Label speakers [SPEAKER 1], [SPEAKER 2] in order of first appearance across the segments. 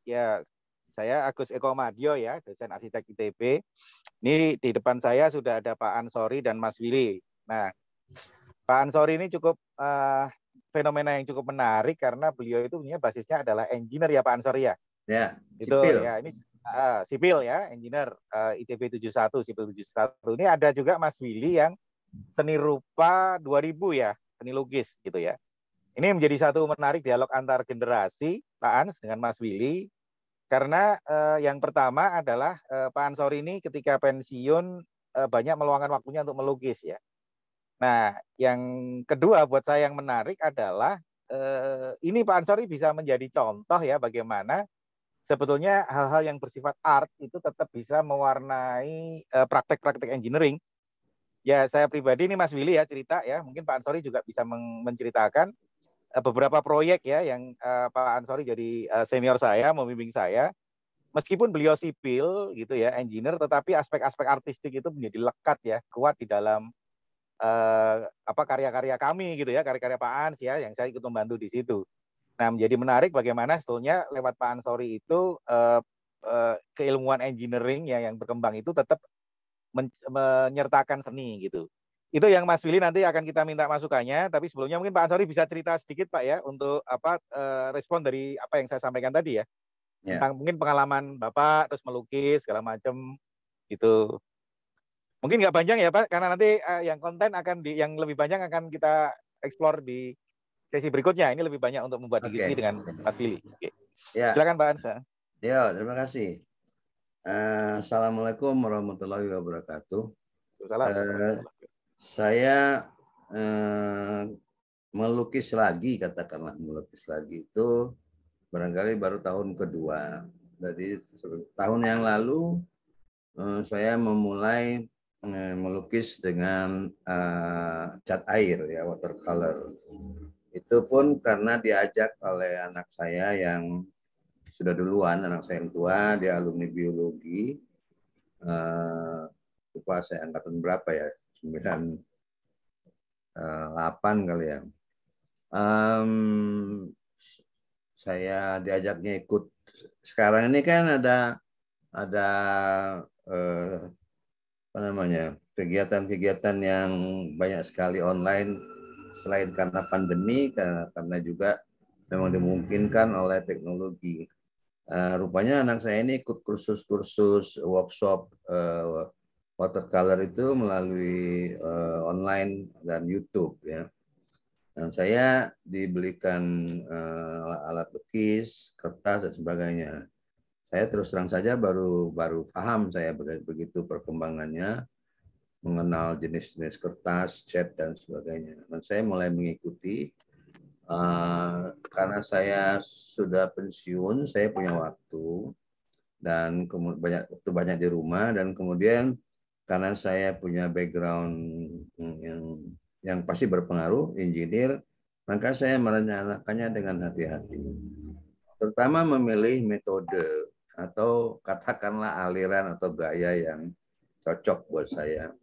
[SPEAKER 1] Ya, saya Agus Eko Madyo ya, dosen arsitek ITB. Ini di depan saya sudah ada Pak Ansori dan Mas Willy. Nah, Pak Ansori ini cukup fenomena yang cukup menarik karena beliau itu punya basisnya adalah engineer ya Pak Ansori ya.
[SPEAKER 2] Ya,
[SPEAKER 1] itu
[SPEAKER 2] sipil.
[SPEAKER 1] Ya ini sipil ya, engineer ITB 71, sipil 71. Ini ada juga Mas Willy yang seni rupa 2000 ya, seni lukis gitu ya. Ini menjadi satu menarik dialog antar generasi Pak Ans dengan Mas Willy. Karena yang pertama adalah Pak Ansori ini ketika pensiun banyak meluangkan waktunya untuk melukis ya. Nah, yang kedua buat saya yang menarik adalah ini Pak Ansori bisa menjadi contoh ya bagaimana sebetulnya hal-hal yang bersifat art itu tetap bisa mewarnai praktek-praktek engineering. Ya, saya pribadi ini Mas Willy ya cerita ya, mungkin Pak Ansori juga bisa menceritakan beberapa proyek ya yang Pak Ansori jadi senior saya, membimbing saya. Meskipun beliau sipil gitu ya, engineer, tetapi aspek-aspek artistik itu menjadi lekat ya, kuat di dalam karya-karya kami gitu ya, karya-karya Pak Ans ya, yang saya ikut membantu di situ. Nah, menjadi menarik bagaimana sebetulnya lewat Pak Ansori itu keilmuan engineering ya yang berkembang itu tetap menyertakan seni gitu. Itu yang Mas Willy nanti akan kita minta masukannya, tapi sebelumnya mungkin Pak Ansori bisa cerita sedikit Pak ya untuk respon dari apa yang saya sampaikan tadi ya. Tentang mungkin pengalaman Bapak terus melukis segala macam gitu. Mungkin nggak panjang ya Pak, karena nanti yang konten akan yang lebih banyak akan kita explore di sesi berikutnya. Ini lebih banyak untuk membuat diskusi dengan Mas Willy. Oke.
[SPEAKER 2] Ya.
[SPEAKER 1] Silakan Pak Ansa.
[SPEAKER 2] Ya, terima kasih. Assalamualaikum warahmatullahi wabarakatuh. Saya melukis lagi, katakanlah melukis lagi itu barangkali baru tahun kedua. Jadi tahun yang lalu saya memulai melukis dengan cat air ya, watercolor. Itu pun karena diajak oleh anak saya yang sudah duluan, anak saya yang tua, dia alumni biologi. Lupa saya angkatan berapa ya, 98 kali ya. Saya diajaknya ikut. Sekarang ini kan ada apa namanya, kegiatan-kegiatan yang banyak sekali online selain karena pandemi, karena juga memang dimungkinkan oleh teknologi. Rupanya anak saya ini ikut kursus-kursus workshop watercolor itu melalui online dan YouTube ya. Dan saya dibelikan alat lukis, kertas dan sebagainya. Saya terus terang saja baru paham saya begitu perkembangannya, mengenal jenis-jenis kertas, cat dan sebagainya. Dan saya mulai mengikuti. Karena saya sudah pensiun, saya punya waktu dan banyak di rumah, dan kemudian karena saya punya background yang pasti berpengaruh, engineer, maka saya merencanakannya dengan hati-hati. Terutama memilih metode atau katakanlah aliran atau gaya yang cocok buat saya.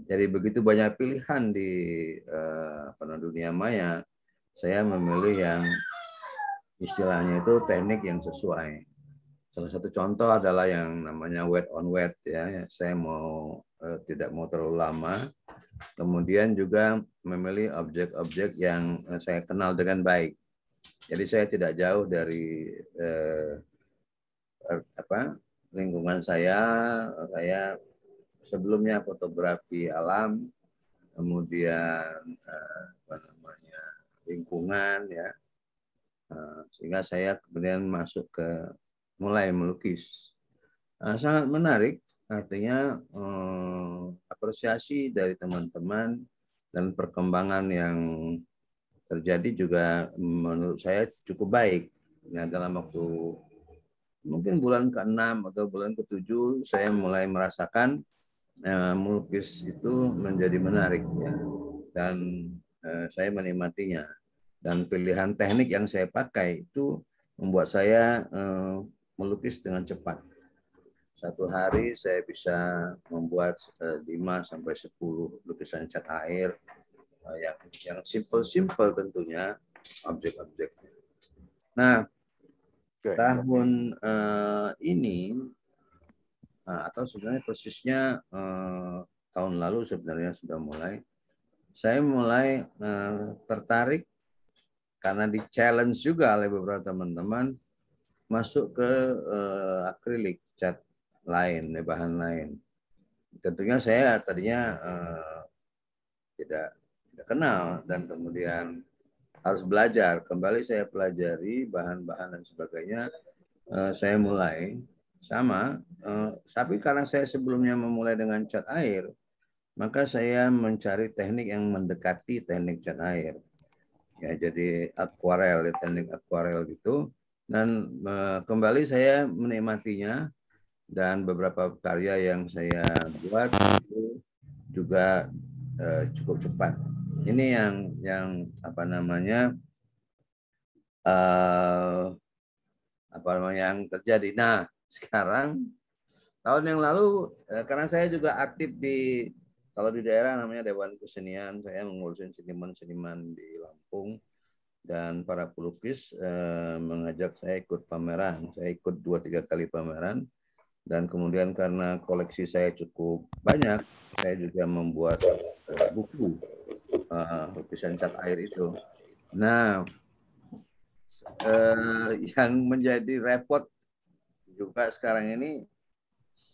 [SPEAKER 2] Jadi begitu banyak pilihan di dunia maya, saya memilih yang istilahnya itu teknik yang sesuai. Salah satu contoh adalah yang namanya wet on wet ya. Saya tidak mau terlalu lama. Kemudian juga memilih objek-objek yang saya kenal dengan baik. Jadi saya tidak jauh dari lingkungan saya. Saya sebelumnya fotografi alam, kemudian lingkungan ya, sehingga saya kemudian masuk ke mulai melukis. Sangat menarik, artinya apresiasi dari teman-teman dan perkembangan yang terjadi juga menurut saya cukup baik. Ya, dalam waktu mungkin bulan ke-6 atau bulan ke-7 saya mulai merasakan melukis itu menjadi menarik ya. Dan saya menikmatinya, dan pilihan teknik yang saya pakai itu membuat saya melukis dengan cepat. Satu hari saya bisa membuat 5 sampai 10 lukisan cat air yang simple-simple tentunya objek-objek. Nah, tahun ini atau sebenarnya persisnya tahun lalu sebenarnya sudah mulai. Saya mulai tertarik karena di challenge juga oleh beberapa teman-teman masuk ke akrilik cat lain, bahan lain. Tentunya saya tadinya tidak kenal dan kemudian harus belajar. Kembali saya pelajari bahan-bahan dan sebagainya. Saya mulai sama, tapi karena saya sebelumnya memulai dengan cat air, maka saya mencari teknik yang mendekati teknik cat air. Ya, jadi akuarel, teknik akuarel gitu. Dan kembali saya menikmatinya dan beberapa karya yang saya buat itu juga cukup cepat. Ini yang apa namanya yang terjadi. Nah, sekarang tahun yang lalu karena saya juga aktif kalau di daerah namanya Dewan Kesenian, saya mengurusin seniman-seniman di Lampung dan para pelukis mengajak saya ikut pameran. Saya ikut 2-3 kali pameran dan kemudian karena koleksi saya cukup banyak, saya juga membuat buku lukisan cat air itu. Nah, yang menjadi repot juga sekarang ini,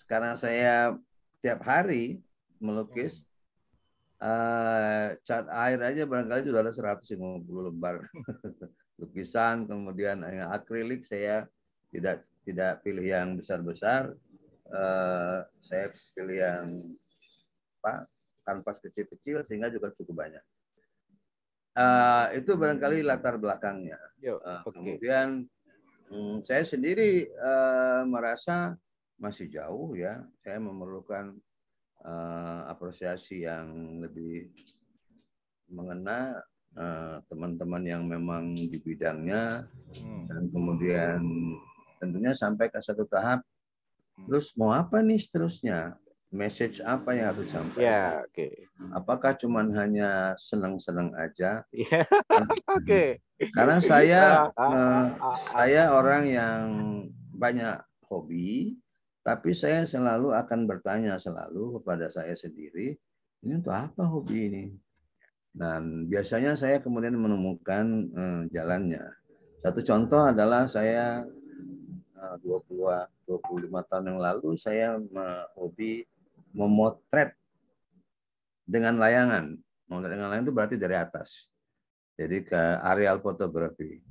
[SPEAKER 2] karena saya tiap hari melukis, cat air aja barangkali sudah ada 150 lembar lukisan. Kemudian yang akrilik saya tidak pilih yang besar-besar, saya pilih yang kanvas kecil-kecil sehingga juga cukup banyak. Itu barangkali latar belakangnya. Kemudian saya sendiri merasa masih jauh ya. Saya memerlukan apresiasi yang lebih mengena teman-teman yang memang di bidangnya dan kemudian tentunya sampai ke satu tahap. Terus mau apa nih seterusnya? Message apa yang harus disampaikan? Apakah cuman hanya senang-senang aja? Karena saya orang yang banyak hobi, tapi saya selalu akan bertanya selalu kepada saya sendiri, ini untuk apa hobi ini? Dan biasanya saya kemudian menemukan jalannya. Satu contoh adalah saya 25 tahun yang lalu saya hobi memotret dengan layangan. Memotret dengan layangan itu berarti dari atas. Jadi ke aerial fotografi.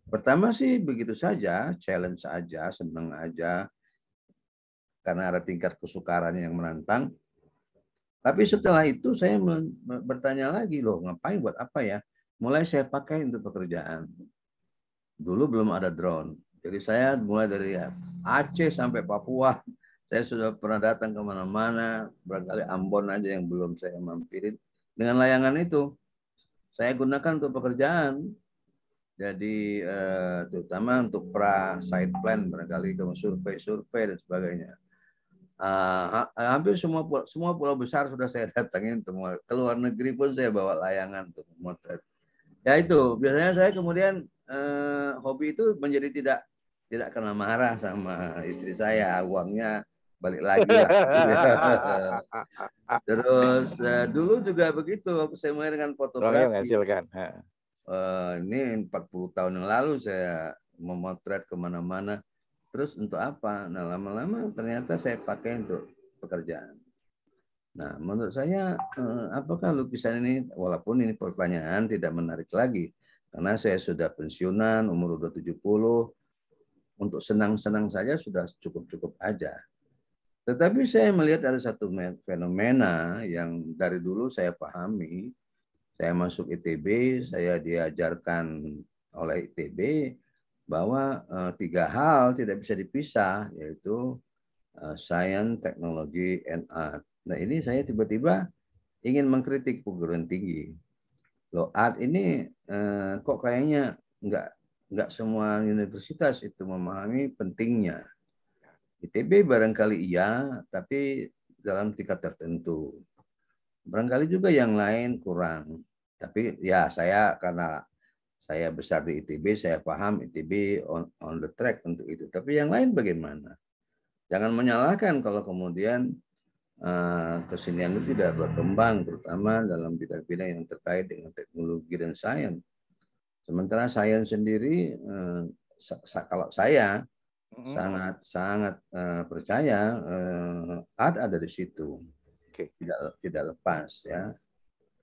[SPEAKER 2] Pertama sih begitu saja, challenge aja, senang aja, karena ada tingkat kesukaran yang menantang. Tapi setelah itu saya bertanya lagi, loh ngapain, buat apa ya? Mulai saya pakai untuk pekerjaan. Dulu belum ada drone. Jadi saya mulai dari Aceh sampai Papua. Saya sudah pernah datang kemana-mana, barangkali Ambon aja yang belum saya mampirin. Dengan layangan itu, saya gunakan untuk pekerjaan. Jadi terutama untuk site plan, barangkali survei dan sebagainya. Hampir semua pulau besar sudah saya datangin, ke luar negeri pun saya bawa layangan untuk memotret. Ya itu, biasanya saya kemudian hobi itu menjadi tidak kena marah sama istri saya, uangnya balik lagi lah. Terus dulu juga begitu, waktu saya mulai dengan fotografi. Ini 40 tahun yang lalu saya memotret kemana-mana. Terus untuk apa? Nah, lama-lama ternyata saya pakai untuk pekerjaan. Nah, menurut saya, apakah lukisan ini, walaupun ini pertanyaan tidak menarik lagi, karena saya sudah pensiunan, umur udah 70, untuk senang-senang saja sudah cukup-cukup aja. Tetapi saya melihat ada satu fenomena yang dari dulu saya pahami. Saya masuk ITB, saya diajarkan oleh ITB bahwa 3 hal tidak bisa dipisah, yaitu science, teknologi, and art. Nah ini saya tiba-tiba ingin mengkritik perguruan tinggi. Loh, art ini kok kayaknya nggak semua universitas itu memahami pentingnya. ITB barangkali iya, tapi dalam tingkat tertentu. Barangkali juga yang lain kurang. Tapi ya saya karena saya besar di ITB, saya paham ITB on the track untuk itu. Tapi yang lain bagaimana? Jangan menyalahkan kalau kemudian kesenian itu tidak berkembang, terutama dalam bidang-bidang yang terkait dengan teknologi dan sains. Sementara sains sendiri, kalau saya sangat percaya art ada di situ, tidak lepas ya.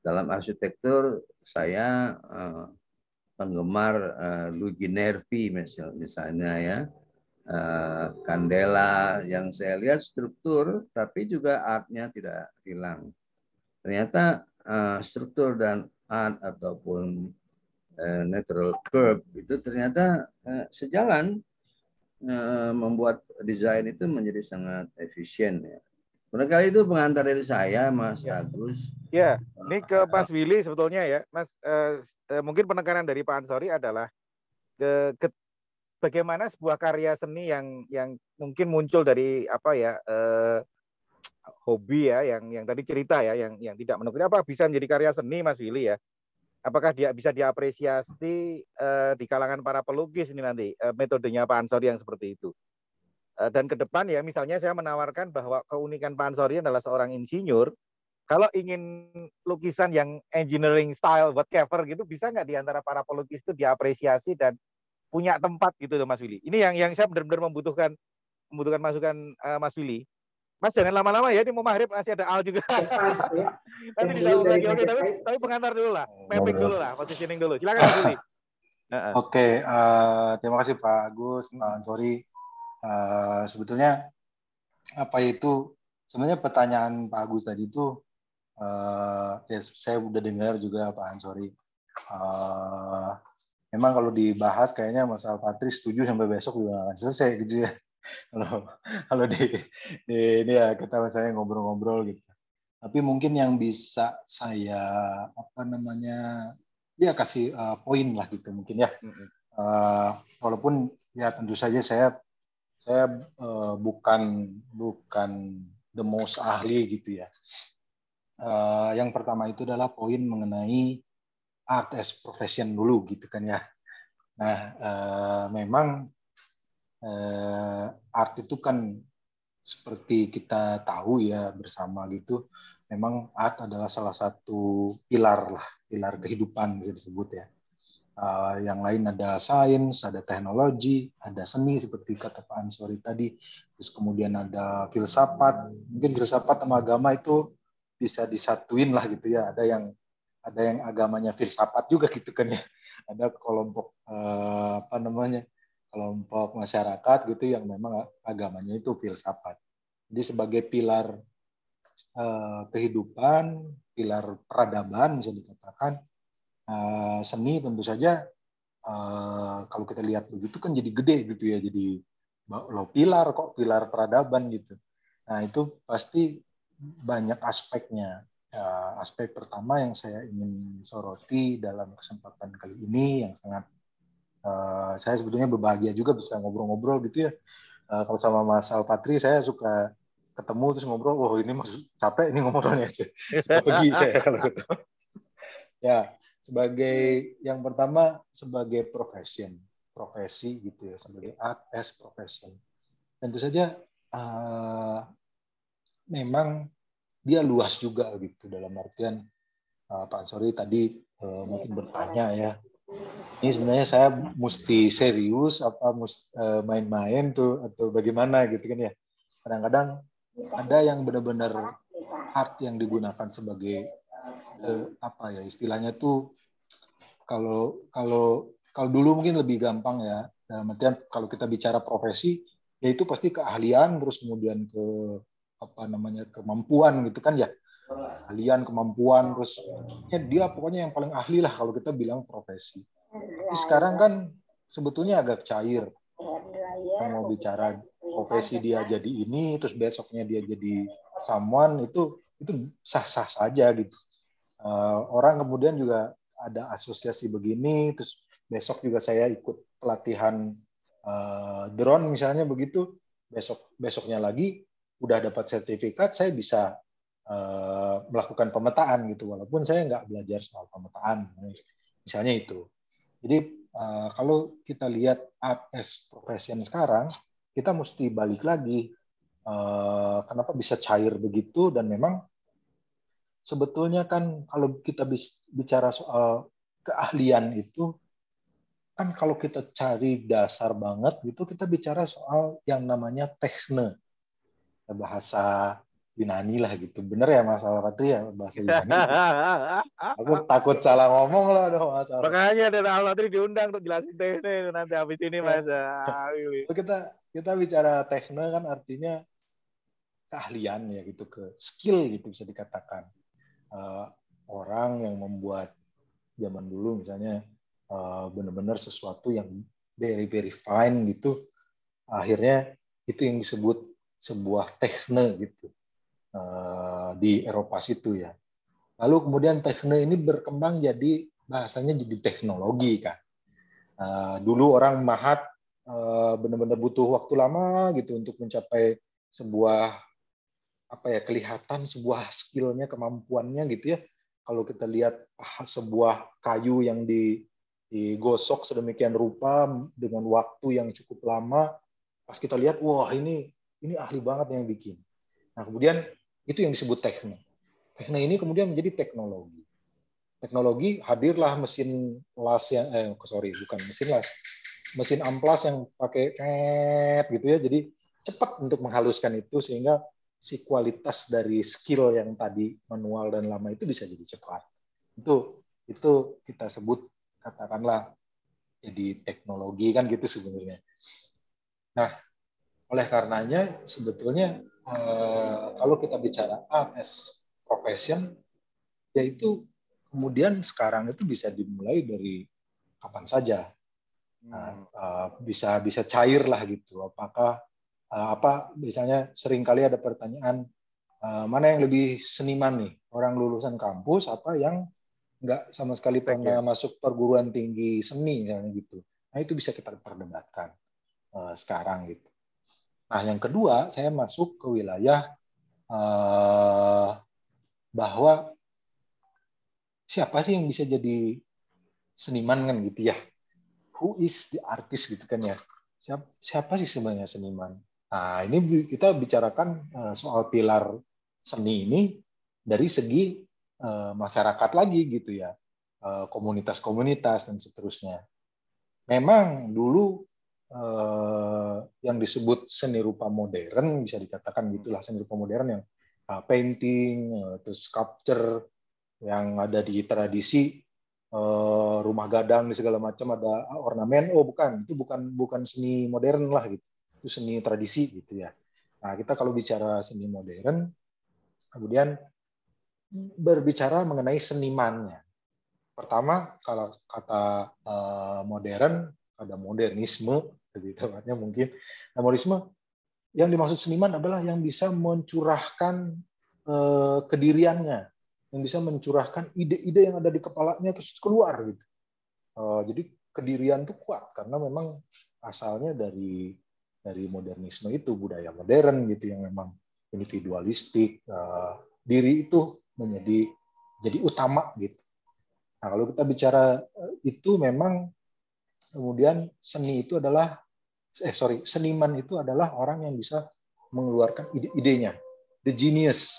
[SPEAKER 2] Dalam arsitektur saya penggemar Luigi Nervi misalnya ya. Candela yang saya lihat struktur tapi juga artnya tidak hilang. Ternyata struktur dan art ataupun natural curve itu ternyata sejalan, membuat desain itu menjadi sangat efisien ya. Barangkali itu pengantar dari saya, Mas Agus.
[SPEAKER 1] Ya, ini ke Mas Willy sebetulnya ya, Mas. Mungkin penekanan dari Pak Ansori adalah ke bagaimana sebuah karya seni yang mungkin muncul dari apa ya, hobi ya, yang tadi cerita ya, yang tidak menekuni apa bisa menjadi karya seni, Mas Willy ya. Apakah dia bisa diapresiasi di kalangan para pelukis ini nanti metodenya Pak Ansori yang seperti itu. Dan ke depan ya, misalnya saya menawarkan bahwa keunikan Pak Ansori adalah seorang insinyur. Kalau ingin lukisan yang engineering style whatever gitu, bisa nggak di antara para pelukis itu diapresiasi dan punya tempat gitu loh Mas Willy. Ini yang saya benar-benar membutuhkan masukan Mas Willy. Mas jangan lama-lama ya, ini mau maghrib masih ada Al juga. Nanti disambung lagi. Oke, tapi pengantar dulu lah, mapping dulu lah, positioning dulu. Silakan Mas Willy.
[SPEAKER 3] Oke, terima kasih Pak Agus, Pak Ansori. Sebetulnya apa itu sebenarnya pertanyaan Pak Agus tadi itu ya saya udah dengar juga Pak Ansori. Memang kalau dibahas kayaknya Mas Alpatri setuju sampai besok juga akan selesai gitu ya. Kalau di ini ya kita misalnya ngobrol-ngobrol gitu. Tapi mungkin yang bisa saya ya kasih poin lah gitu mungkin ya. Walaupun ya tentu saja saya bukan the most ahli gitu ya. Yang pertama itu adalah poin mengenai art as profession dulu gitu kan ya. Nah, memang art itu kan seperti kita tahu ya bersama gitu, memang art adalah salah satu pilar kehidupan bisa disebut ya. Yang lain ada sains, ada teknologi, ada seni seperti kata Pak Ansori tadi, terus kemudian ada filsafat. Mungkin filsafat sama agama itu bisa disatuin lah gitu ya. Ada yang agamanya filsafat juga gitu kan ya. Ada kelompok kelompok masyarakat gitu yang memang agamanya itu filsafat. Jadi sebagai pilar kehidupan, pilar peradaban bisa dikatakan, seni tentu saja kalau kita lihat begitu kan jadi gede gitu ya, jadi pilar peradaban gitu. Nah itu pasti banyak aspeknya. Aspek pertama yang saya ingin soroti dalam kesempatan kali ini yang sangat saya sebetulnya berbahagia juga bisa ngobrol-ngobrol gitu ya. Kalau sama Mas Alpatri saya suka ketemu terus ngobrol, oh ini maksud capek ini ngobrolnya aja. Suka pergi saya kalau ketemu. Ya, sebagai yang pertama sebagai profesi gitu ya, sebagai art as profession. Tentu saja memang dia luas juga gitu dalam artian Pak Ansori tadi mungkin bertanya ya. Ini sebenarnya saya mesti serius apa main-main tuh atau bagaimana gitu kan ya. Kadang-kadang ada yang benar-benar art yang digunakan sebagai apa ya istilahnya tuh kalau dulu mungkin lebih gampang ya dalam artian kalau kita bicara profesi ya itu pasti keahlian terus kemudian kemampuan gitu kan ya, keahlian kemampuan terus ya dia pokoknya yang paling ahli lah kalau kita bilang profesi. Tapi sekarang kan sebetulnya agak cair. Kita mau bicara profesi dia jadi ini, terus besoknya dia jadi someone, itu sah-sah saja gitu. Orang kemudian juga ada asosiasi begini, terus besok juga saya ikut pelatihan drone misalnya begitu, besoknya lagi udah dapat sertifikat, saya bisa melakukan pemetaan gitu, walaupun saya nggak belajar soal pemetaan, misalnya itu. Jadi kalau kita lihat art as profession sekarang, kita mesti balik lagi kenapa bisa cair begitu, dan memang sebetulnya kan kalau kita bicara soal keahlian itu kan kalau kita cari dasar banget gitu, kita bicara soal yang namanya tekne, bahasa Yunani lah gitu. Bener ya Mas Al-Fatri ya, bahasa Yunani gitu. Aku takut salah ngomong lah dong Mas Al.
[SPEAKER 1] Makanya dari Al-Fatri diundang untuk jelasin tekne nanti habis ini Mas.
[SPEAKER 3] Kita bicara tekne kan artinya keahlian ya gitu, ke skill gitu bisa dikatakan. Orang yang membuat zaman dulu misalnya benar-benar sesuatu yang very very fine gitu, akhirnya itu yang disebut sebuah tekne gitu di Eropa situ ya. Lalu kemudian tekne ini berkembang jadi bahasanya jadi teknologi kan. Dulu orang mahat benar-benar butuh waktu lama gitu untuk mencapai sebuah kelihatan sebuah skillnya, kemampuannya gitu ya. Kalau kita lihat sebuah kayu yang digosok sedemikian rupa dengan waktu yang cukup lama, pas kita lihat, wah ini ahli banget yang bikin. Nah kemudian itu yang disebut tekne. Tekne ini kemudian menjadi teknologi. Teknologi, hadirlah mesin las yang bukan mesin las, mesin amplas yang pakai gitu ya. Jadi cepat untuk menghaluskan itu sehingga si kualitas dari skill yang tadi manual dan lama itu bisa jadi cepat. Itu kita sebut katakanlah jadi teknologi kan gitu sebenarnya. Nah, oleh karenanya sebetulnya kalau kita bicara art as profession, yaitu kemudian sekarang itu bisa dimulai dari kapan saja. Nah, bisa cair lah gitu. Apakah misalnya seringkali ada pertanyaan mana yang lebih seniman nih, orang lulusan kampus apa yang nggak sama sekali pernah masuk perguruan tinggi seni misalnya gitu. Nah itu bisa kita perdebatkan sekarang gitu. Nah yang kedua saya masuk ke wilayah bahwa siapa sih yang bisa jadi seniman kan gitu ya? Who is the artist gitu kan ya? Siapa sih sebenarnya seniman? Nah, ini kita bicarakan soal pilar seni ini dari segi masyarakat lagi gitu ya. Komunitas-komunitas dan seterusnya. Memang dulu yang disebut seni rupa modern, bisa dikatakan gitulah, seni rupa modern yang painting, terus sculpture, yang ada di tradisi rumah gadang di segala macam ada ornamen. Oh bukan, itu bukan seni modern lah gitu, itu seni tradisi gitu ya. Nah kita kalau bicara seni modern, kemudian berbicara mengenai senimannya. Pertama kalau kata modern, ada modernisme lebih tepatnya mungkin. Nah, modernisme yang dimaksud seniman adalah yang bisa mencurahkan kediriannya, yang bisa mencurahkan ide-ide yang ada di kepalanya terus keluar gitu. Jadi kedirian itu kuat karena memang asalnya dari modernisme itu, budaya modern gitu yang memang individualistik, diri itu jadi utama gitu. Nah kalau kita bicara itu memang kemudian seniman itu adalah orang yang bisa mengeluarkan ide-idenya, the genius.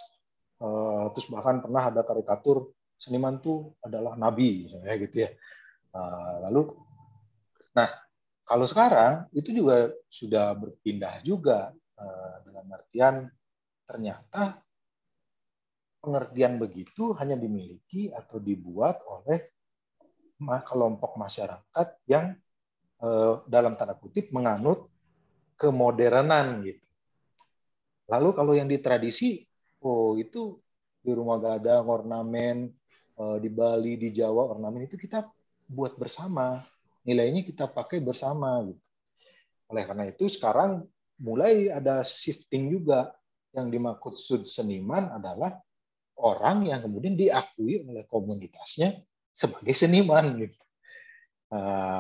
[SPEAKER 3] Terus bahkan pernah ada karikatur seniman itu adalah nabi, misalnya gitu ya. Nah kalau sekarang itu juga sudah berpindah juga dalam artian ternyata pengertian begitu hanya dimiliki atau dibuat oleh kelompok masyarakat yang dalam tanda kutip menganut kemodernan gitu. Lalu kalau yang di tradisi, itu di rumah gadang ornamen, di Bali, di Jawa ornamen itu kita buat bersama, nilainya kita pakai bersama gitu. Oleh karena itu sekarang mulai ada shifting juga, yang dimaksud seniman adalah orang yang kemudian diakui oleh komunitasnya sebagai seniman gitu.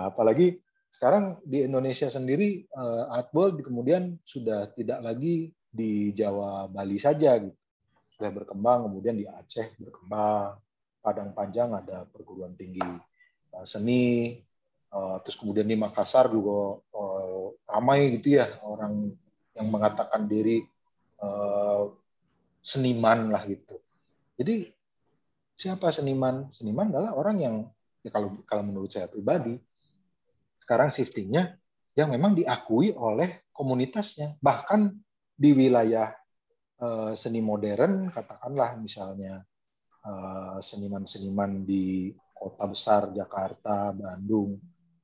[SPEAKER 3] Apalagi Sekarang di Indonesia sendiri artball kemudian sudah tidak lagi di Jawa Bali saja gitu. Sudah berkembang, kemudian di Aceh berkembang, Padang Panjang ada perguruan tinggi seni, terus kemudian di Makassar juga ramai gitu ya orang yang mengatakan diri seniman lah gitu. Jadi siapa seniman? Seniman adalah orang yang ya kalau menurut saya pribadi sekarang shiftingnya yang memang diakui oleh komunitasnya, bahkan di wilayah seni modern, katakanlah misalnya seniman-seniman di kota besar Jakarta, Bandung,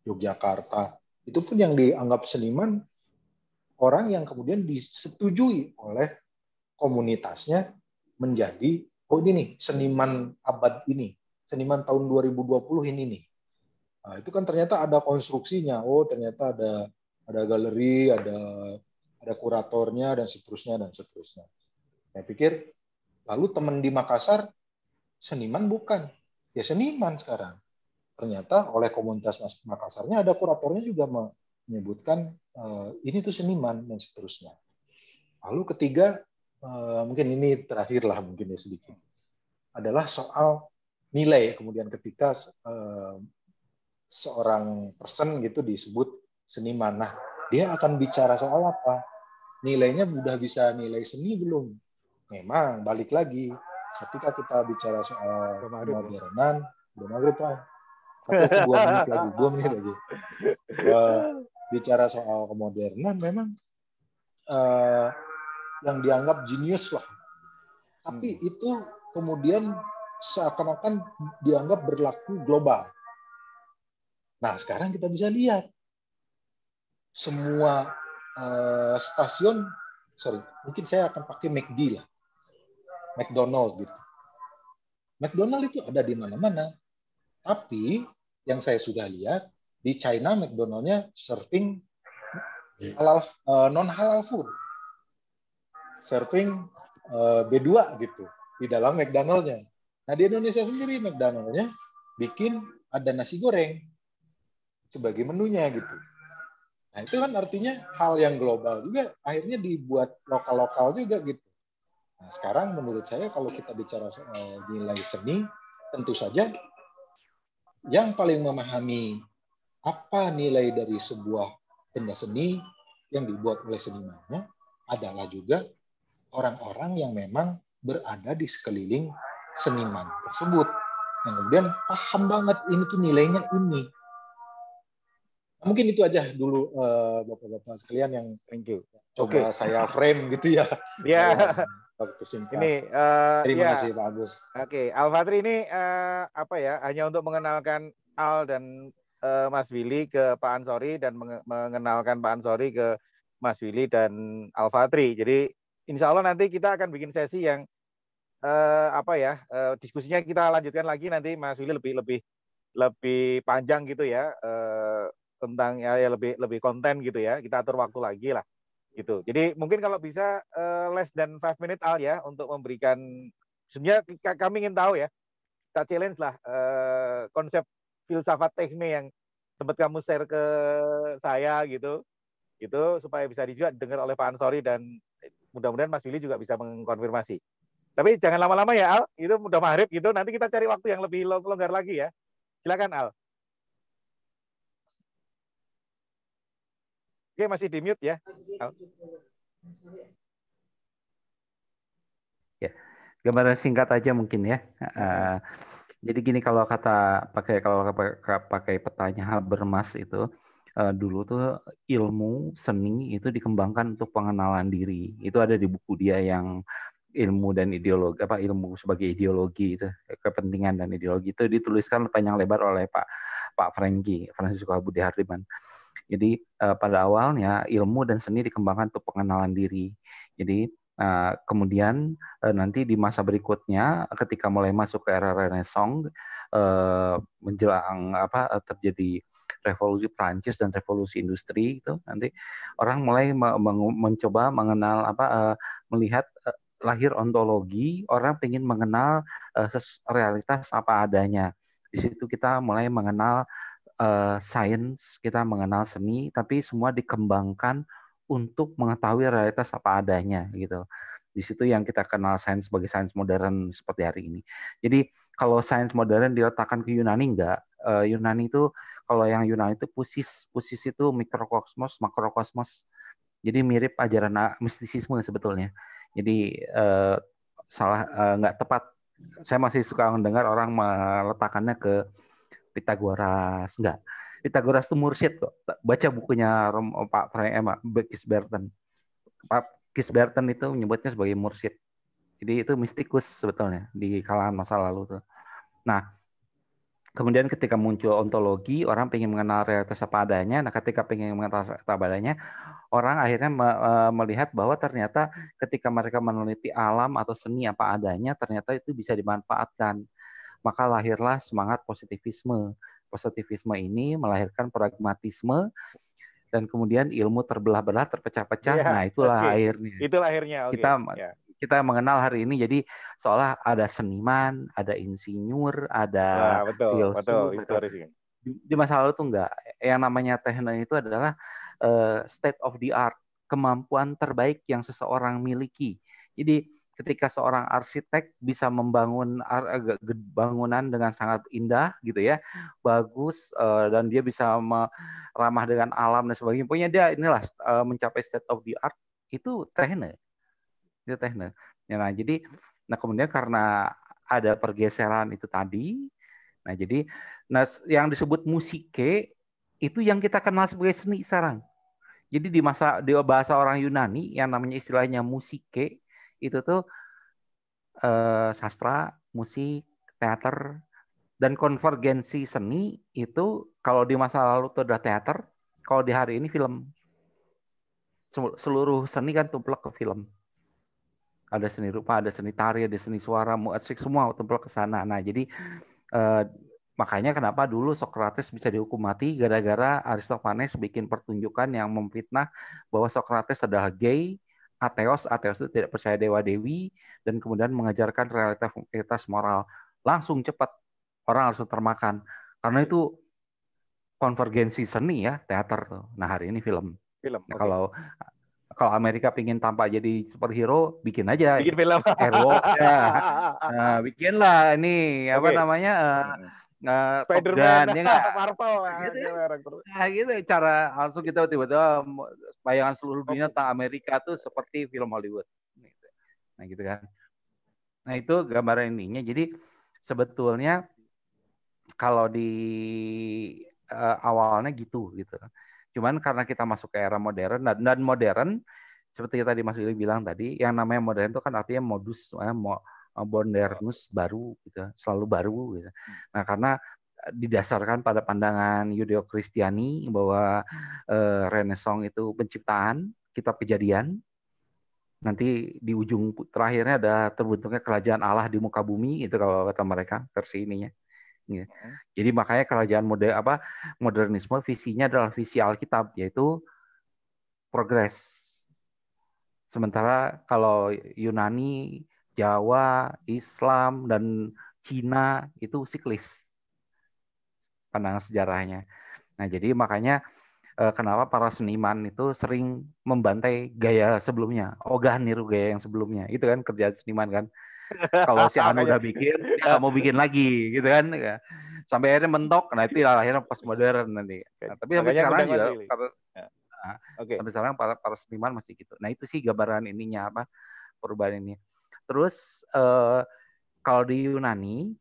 [SPEAKER 3] Yogyakarta, itu pun yang dianggap seniman orang yang kemudian disetujui oleh komunitasnya menjadi oh ini nih seniman abad ini, seniman tahun 2020 ini nih. Nah, itu kan ternyata ada konstruksinya. Oh, ternyata ada galeri, ada kuratornya dan seterusnya dan seterusnya. Saya pikir lalu teman di Makassar seniman bukan. Ya seniman sekarang. Ternyata oleh komunitas Makassarnya ada kuratornya juga menyebutkan ini tuh seniman dan seterusnya. Lalu ketiga mungkin ini terakhir lah mungkin ya sedikit adalah soal nilai. Kemudian ketika seorang person gitu disebut seniman. Nah, dia akan bicara soal apa? Nilainya udah bisa nilai seni belum? Memang balik lagi ketika kita bicara soal kemodernan, udah maghrib Pak. Tapi aku 2 menit lagi, 2 menit lagi. Bicara soal kemodernan memang yang dianggap jenius lah. Tapi itu kemudian seakan-akan dianggap berlaku global. Nah, sekarang kita bisa lihat semua stasiun, mungkin saya akan pakai McD lah, McDonald gitu. McDonald itu ada di mana-mana, tapi yang saya sudah lihat di China McDonald-nya serving halal, non halal food, serving B2 gitu di dalam McDonald-nya. Nah di Indonesia sendiri McDonald-nya bikin ada nasi goreng sebagai menunya gitu. Nah itu kan artinya hal yang global juga akhirnya dibuat lokal-lokal juga gitu. Nah sekarang menurut saya kalau kita bicara soal nilai seni, tentu saja yang paling memahami apa nilai dari sebuah benda seni yang dibuat oleh senimannya adalah juga orang-orang yang memang berada di sekeliling seniman tersebut. Yang kemudian paham banget ini tuh nilainya ini. Mungkin itu aja dulu Bapak-bapak sekalian yang coba saya frame gitu ya.
[SPEAKER 1] Ya.
[SPEAKER 3] Waktu singkat.
[SPEAKER 1] Ini
[SPEAKER 3] terima kasih Pak Agus.
[SPEAKER 1] Oke, Al-Fatri ini apa ya? Hanya untuk mengenalkan Al dan Mas Willy ke Pak Ansori dan mengenalkan Pak Ansori ke Mas Willy dan Al-Fatri. Jadi insya Allah nanti kita akan bikin sesi yang apa ya? Diskusinya kita lanjutkan lagi nanti Mas Willy lebih panjang gitu ya tentang ya lebih konten gitu ya. Kita atur waktu lagi lah gitu. Jadi mungkin kalau bisa less than 5 minutes Al ya untuk memberikan sebenarnya kami ingin tahu ya, kita challenge lah konsep filsafat tekne yang sempat kamu share ke saya gitu, itu supaya bisa juga dengar oleh Pak Ansori dan mudah-mudahan Mas Willy juga bisa mengkonfirmasi. Tapi jangan lama-lama ya Al, itu udah maghrib gitu, nanti kita cari waktu yang lebih longgar lagi ya. Silakan Al. Oke, masih di mute ya. Al.
[SPEAKER 4] Ya, gambaran singkat aja mungkin ya. Jadi gini kalau pakai petanya Habermas itu dulu tuh ilmu seni itu dikembangkan untuk pengenalan diri. Itu ada di buku dia yang ilmu dan ideologi ilmu sebagai ideologi itu kepentingan dan ideologi itu dituliskan panjang lebar oleh Pak Francisco Budi Hardiman. Jadi pada awalnya ilmu dan seni dikembangkan untuk pengenalan diri. Jadi kemudian nanti di masa berikutnya ketika mulai masuk ke era Renaissance menjelang terjadi revolusi Prancis dan revolusi industri itu nanti orang mulai mencoba mengenal melihat lahir ontologi, orang ingin mengenal realitas apa adanya. Di situ kita mulai mengenal sains, kita mengenal seni, tapi semua dikembangkan untuk mengetahui realitas apa adanya gitu. Di situ yang kita kenal sains sebagai sains modern seperti hari ini. Jadi kalau sains modern diletakkan ke Yunani enggak. Yunani itu kalau yang Yunani itu pusis itu mikrokosmos, makrokosmos. Jadi mirip ajaran mistisisme sebetulnya. Jadi nggak tepat. Saya masih suka mendengar orang meletakkannya ke Pitagoras. Enggak. Pitagoras itu mursyid kok. Baca bukunya Pak Gisberten. Pak Gisberten itu menyebutnya sebagai mursyid. Jadi itu mistikus sebetulnya di kalangan masa lalu tuh. Nah, kemudian ketika muncul ontologi, orang pengen mengenal realitas apa adanya. Nah, ketika pengen mengenal realitas apa adanya, orang akhirnya melihat bahwa ternyata ketika mereka meneliti alam atau seni apa adanya, ternyata itu bisa dimanfaatkan. Maka lahirlah semangat positivisme. Positivisme ini melahirkan pragmatisme, dan kemudian ilmu terbelah-belah, terpecah-pecah.
[SPEAKER 1] Yeah,
[SPEAKER 4] nah, itulah akhirnya.
[SPEAKER 1] Itulah akhirnya.
[SPEAKER 4] Kita mengenal hari ini. Jadi seolah ada seniman, ada insinyur, ada filsuf. Di masa lalu tuh enggak. Yang namanya teknik itu adalah state of the art, kemampuan terbaik yang seseorang miliki. Jadi ketika seorang arsitek bisa membangun bangunan dengan sangat indah gitu ya, bagus, dan dia bisa ramah dengan alam dan sebagainya. Pokoknya dia inilah mencapai state of the art, itu teknik. Itu teknik. Ya, nah kemudian karena ada pergeseran itu tadi, nah yang disebut musike itu yang kita kenal sebagai seni sekarang. Jadi di bahasa orang Yunani yang namanya istilahnya musike itu tuh sastra, musik, teater, dan konvergensi seni itu kalau di masa lalu itu adalah teater, kalau di hari ini film. Seluruh seni kan tumplek ke film. Ada seni rupa, ada seni tari, ada seni suara, musik, semua tumplek ke sana. Nah, jadi makanya kenapa dulu Socrates bisa dihukum mati gara-gara Aristophanes bikin pertunjukan yang memfitnah bahwa Socrates adalah gay, ateos itu tidak percaya dewa-dewi, dan kemudian mengajarkan realitas moral. Langsung cepat, orang langsung termakan. Karena itu konvergensi seni ya, teater tuh. Nah, hari ini film. Nah, kalau Amerika pingin tampak jadi superhero, bikin aja.
[SPEAKER 1] Bikin film.
[SPEAKER 4] Airwalk ya. Nah, bikinlah ini apa namanya?
[SPEAKER 1] Spider-Man,
[SPEAKER 4] ya nggak?
[SPEAKER 1] Marvel.
[SPEAKER 4] Nah, gitu cara langsung kita tiba-tiba bayangan seluruh dunia tentang Amerika tuh seperti film Hollywood. Nah, gitu kan. Nah, itu gambaran ininya. Jadi sebetulnya kalau di awalnya gitu. Cuman karena kita masuk ke era modern, dan modern seperti tadi Mas Willy bilang tadi, yang namanya modern itu kan artinya modus, modernus, baru gitu, selalu baru gitu. Nah, karena didasarkan pada pandangan Yudeo-Kristiani bahwa Renaissance itu penciptaan, kitab Kejadian. Nanti di ujung terakhirnya ada terbentuknya kerajaan Allah di muka bumi, itu kalau kata mereka versi ininya. Jadi makanya kerajaan modernisme visinya adalah visi Alkitab, yaitu progres. Sementara kalau Yunani, Jawa, Islam, dan Cina itu siklis pandangan sejarahnya. Nah, jadi makanya kenapa para seniman itu sering membantai gaya sebelumnya, ogah niru gaya yang sebelumnya. Itu kan kerjaan seniman kan. Kalau si Anu udah bikin, dia nggak mau bikin lagi, gitu kan. Sampai akhirnya mentok, nah itu akhirnya postmodern nanti. Nah, tapi sampai sekarang juga, sampai sekarang para seniman masih gitu. Nah itu sih gambaran ininya perubahan ini. Terus kalau di Yunani,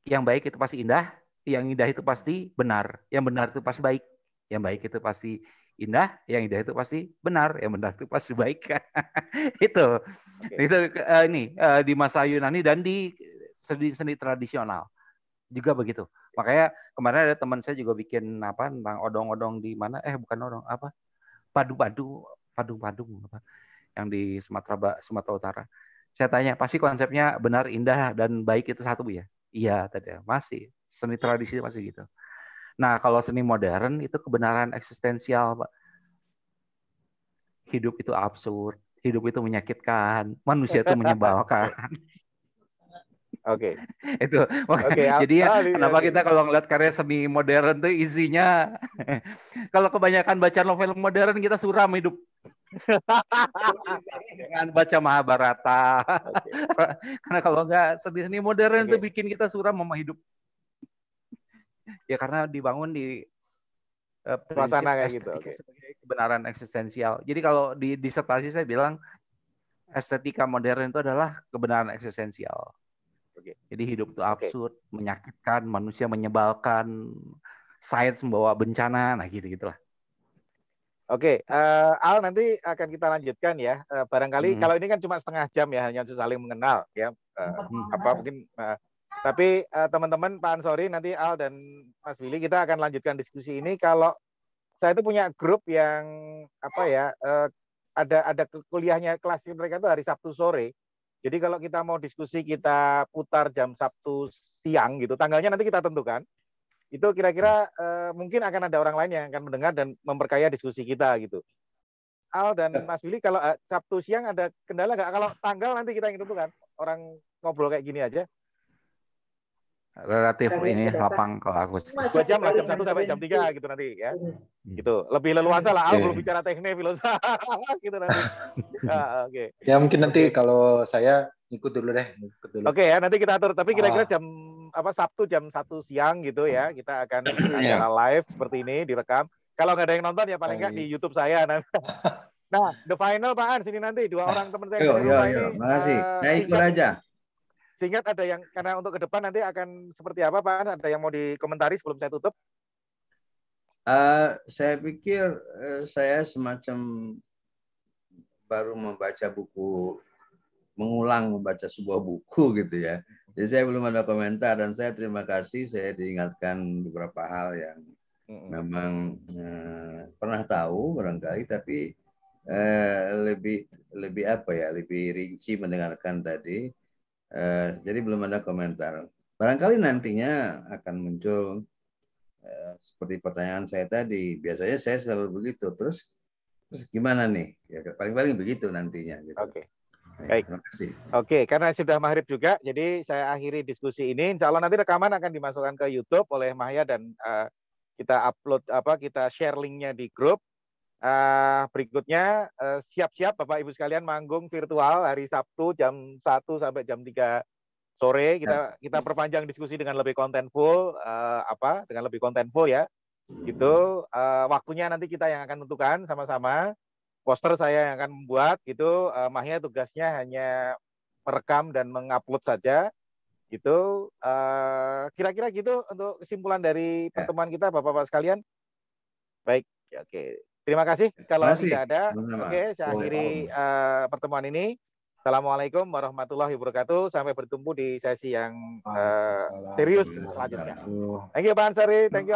[SPEAKER 4] yang baik itu pasti indah, yang indah itu pasti benar, yang benar itu pasti baik, yang baik itu pasti indah, yang indah itu pasti benar, yang benar itu pasti baik. itu di masa Yunani dan di seni tradisional juga begitu. Makanya kemarin ada teman saya juga bikin tentang odong-odong di mana, bukan odong, padu-padu yang di Sumatera Utara. Saya tanya, pasti konsepnya benar, indah, dan baik itu satu ya? Iya, tadi masih seni tradisi masih gitu. Nah, kalau seni modern itu kebenaran eksistensial, Pak. Hidup itu absurd, hidup itu menyakitkan, manusia itu menyebalkan.
[SPEAKER 1] Oke.
[SPEAKER 4] Itu
[SPEAKER 1] Oke.
[SPEAKER 4] jadi ya kenapa kita kalau ngeliat karya seni modern tuh isinya kalau kebanyakan baca novel modern kita suram hidup. Jangan baca Mahabharata.
[SPEAKER 1] Oke.
[SPEAKER 4] Karena kalau nggak seni modern itu bikin kita suram sama hidup. Ya karena dibangun di
[SPEAKER 1] suasana kayak gitu.
[SPEAKER 4] Sebagai kebenaran eksistensial. Jadi kalau di disertasi saya bilang estetika modern itu adalah kebenaran eksistensial. Jadi hidup itu absurd, menyakitkan, manusia menyebalkan, sains membawa bencana, nah gitu-gitulah.
[SPEAKER 1] Oke, Al nanti akan kita lanjutkan ya. Barangkali kalau ini kan cuma setengah jam ya, hanya untuk saling mengenal ya. Mungkin tapi teman-teman Pak Ansori, nanti Al dan Mas Willy kita akan lanjutkan diskusi ini. Kalau saya itu punya grup yang ada kuliahnya, kelas mereka itu hari Sabtu sore. Jadi kalau kita mau diskusi kita putar jam Sabtu siang gitu, tanggalnya nanti kita tentukan. Itu kira-kira mungkin akan ada orang lain yang akan mendengar dan memperkaya diskusi kita gitu. Al dan Mas Willy, kalau Sabtu siang ada kendala nggak? Kalau tanggal nanti kita yang tentukan. Orang ngobrol kayak gini aja.
[SPEAKER 4] Relatif ini lapang kalau aku.
[SPEAKER 1] 2 jam lah, jam 1 sampai jam 3 gitu nanti ya. Gitu. Lebih leluasa lah. Al belum bicara teknik filsafat gitu nanti. Oke.
[SPEAKER 3] Ya mungkin nanti kalau saya ikut dulu deh.
[SPEAKER 1] Oke ya, nanti kita atur. Tapi kira-kira jam Sabtu jam 1 siang gitu ya. Kita akan acara live seperti ini direkam. Kalau nggak ada yang nonton ya paling nggak di YouTube saya nanti. Nah, the final Pak An sini nanti 2 orang teman saya yang ini.
[SPEAKER 2] Makasih. Saya ikut aja.
[SPEAKER 1] Singkat ada yang, karena untuk ke depan nanti akan seperti apa Pak An? Ada yang mau dikomentari sebelum saya tutup?
[SPEAKER 2] Saya pikir saya semacam baru membaca buku, mengulang membaca sebuah buku gitu ya. Jadi saya belum ada komentar dan saya terima kasih saya diingatkan beberapa hal yang memang pernah tahu barangkali, tapi lebih rinci mendengarkan tadi. Jadi belum ada komentar. Barangkali nantinya akan muncul seperti pertanyaan saya tadi. Biasanya saya selalu begitu. Terus gimana nih? Ya paling-paling begitu nantinya. Gitu.
[SPEAKER 1] Oke. Baik.
[SPEAKER 2] Terima kasih.
[SPEAKER 1] Oke, karena sudah maghrib juga, jadi saya akhiri diskusi ini. Insya Allah nanti rekaman akan dimasukkan ke YouTube oleh Mahya dan kita upload kita share linknya di grup. Berikutnya siap-siap Bapak Ibu sekalian manggung virtual hari Sabtu jam 1 sampai jam 3 sore. Kita perpanjang diskusi dengan lebih kontenful ya. Gitu. Waktunya nanti kita yang akan tentukan sama-sama. Poster saya yang akan membuat gitu. Mahya tugasnya hanya merekam dan mengupload saja. Gitu. Kira-kira gitu untuk kesimpulan dari pertemuan kita Bapak-bapak sekalian. Baik, oke. Terima kasih. Kalau tidak ada, oke, saya akhiri pertemuan ini. Assalamualaikum warahmatullahi wabarakatuh. Sampai bertemu di sesi yang serius selanjutnya. Thank you Pak Ansari. Thank you.